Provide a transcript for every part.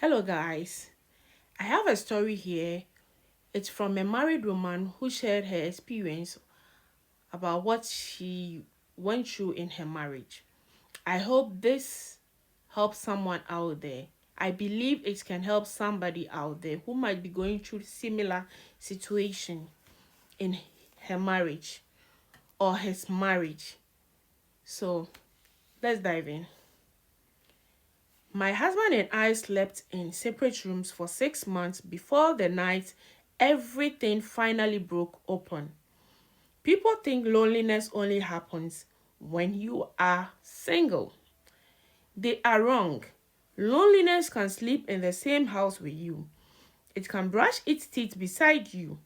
Hello, guys. I have a story here. It's from a married woman who shared her experience about what she went through in her marriage. I hope this helps someone out there. I believe it can help somebody out there who might be going through similar situation in her marriage or his marriage. So, let's dive in. My husband and I slept in separate rooms for 6 months before the night everything finally broke open. People think loneliness only happens when you are single. They are wrong. Loneliness can sleep in the same house with you. It can brush its teeth beside you.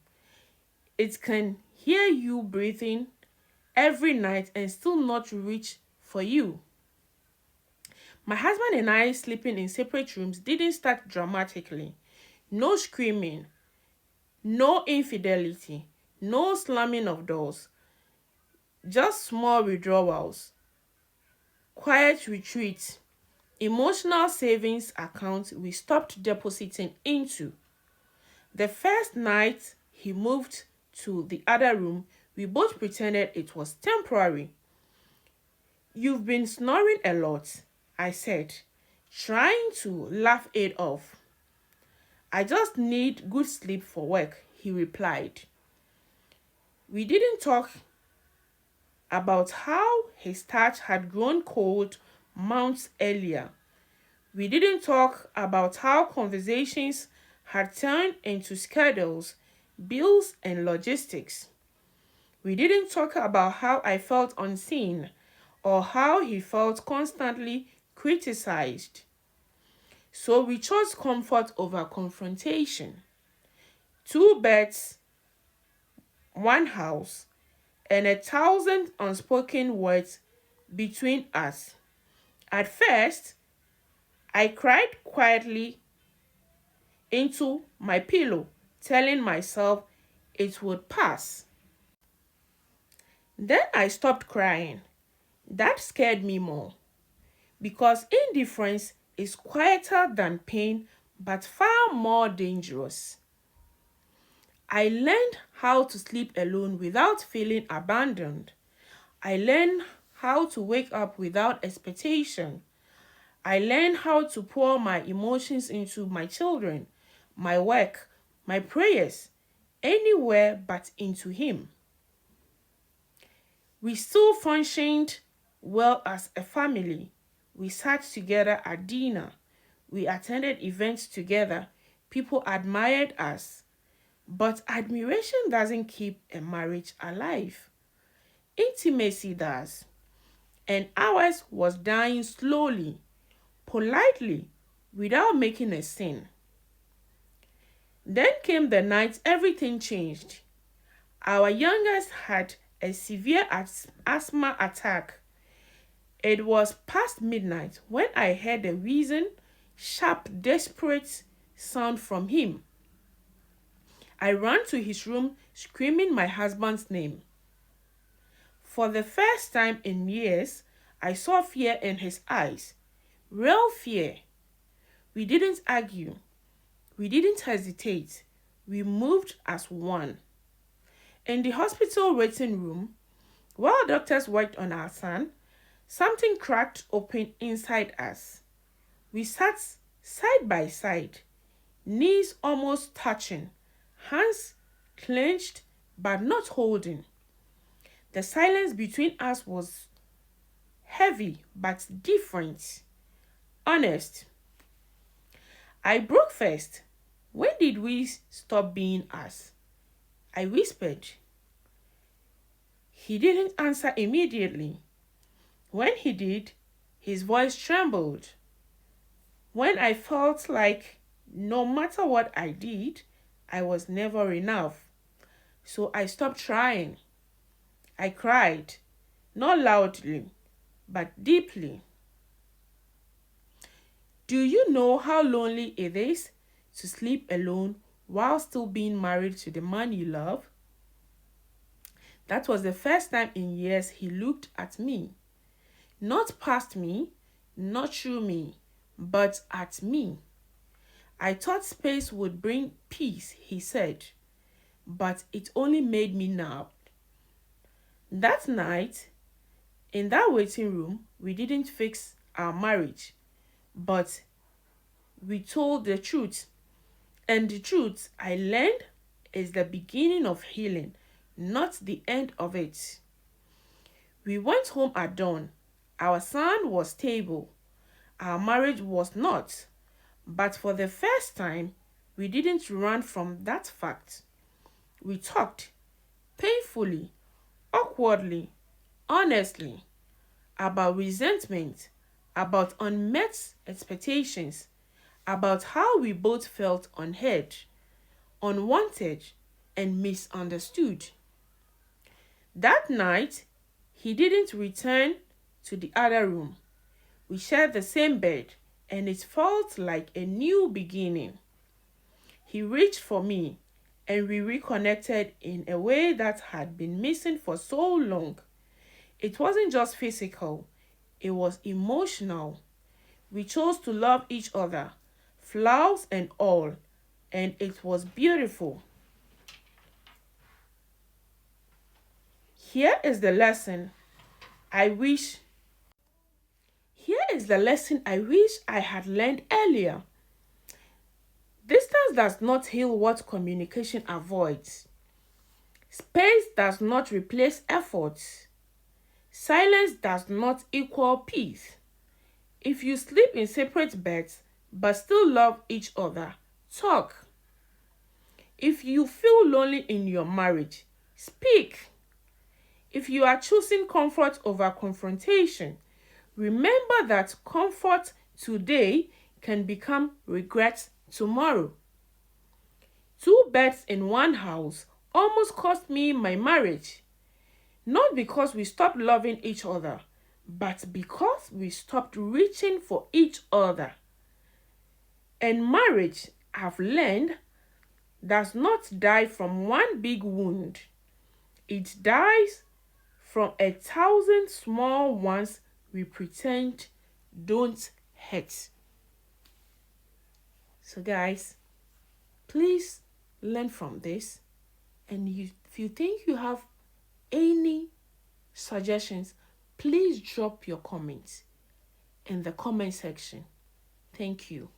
It can hear you breathing every night and still not reach for you. My husband and I sleeping in separate rooms didn't start dramatically. No screaming, no infidelity, no slamming of doors, just small withdrawals, quiet retreats, emotional savings account we stopped depositing into. The first night he moved to the other room, we both pretended it was temporary. You've been snoring a lot, I said, trying to laugh it off. I just need good sleep for work, he replied. We didn't talk about how his touch had grown cold months earlier. We didn't talk about how conversations had turned into schedules, bills, and logistics. We didn't talk about how I felt unseen or how he felt constantly criticized. So we chose comfort over confrontation. Two beds, one house, and 1,000 unspoken words between us. At first, I cried quietly into my pillow, telling myself it would pass. Then I stopped crying. That scared me more because indifference is quieter than pain but far more dangerous. I learned how to sleep alone without feeling abandoned. I learned how to wake up without expectation. I learned how to pour my emotions into my children, my work, my prayers, anywhere but into Him. We still functioned well as a family. We sat together at dinner. We attended events together. People admired us. But admiration doesn't keep a marriage alive. Intimacy does. And ours was dying slowly, politely, without making a scene. Then came the night everything changed. Our youngest had a severe asthma attack. It was past midnight when I heard a wheezing, sharp, desperate sound from him. I ran to his room screaming my husband's name. For the first time in years, I saw fear in his eyes. Real fear. We didn't argue. We didn't hesitate. We moved as one. In the hospital waiting room, while doctors worked on our son, something cracked open inside us. We sat side by side, knees almost touching, hands clenched but not holding. The silence between us was heavy but different, honest. I broke first. When did we stop being us? I whispered. He didn't answer immediately. When he did, his voice trembled. When I felt like no matter what I did, I was never enough. So I stopped trying. I cried, not loudly, but deeply. Do you know how lonely it is to sleep alone while still being married to the man you love? That was the first time in years he looked at me. Not past me, not through me, but at me. I thought space would bring peace, he said, but it only made me nerved. That night, in that waiting room, we didn't fix our marriage, but we told the truth. And the truth I learned is the beginning of healing, not the end of it. We went home at dawn. Our son was stable. Our marriage was not. But for the first time, we didn't run from that fact. We talked painfully, awkwardly, honestly about resentment, about unmet expectations, about how we both felt unheard, unwanted, and misunderstood. That night, he didn't return to the other room. We shared the same bed, and it felt like a new beginning. He reached for me, and we reconnected in a way that had been missing for so long. It wasn't just physical, it was emotional. We chose to love each other, flaws and all, and it was beautiful. Here is the lesson I wish Here is the lesson I wish I had learned earlier. Distance does not heal what communication avoids. Space does not replace effort. Silence does not equal peace. If you sleep in separate beds but still love each other, talk. If you feel lonely in your marriage, speak. If you are choosing comfort over confrontation, remember that comfort today can become regret tomorrow. Two beds in one house almost cost me my marriage. Not because we stopped loving each other, but because we stopped reaching for each other. And marriage, I've learned, does not die from one big wound. It dies from 1,000 small ones we pretend don't hurt. So, guys, please learn from this. And if you think you have any suggestions, please drop your comments in the comment section. Thank you.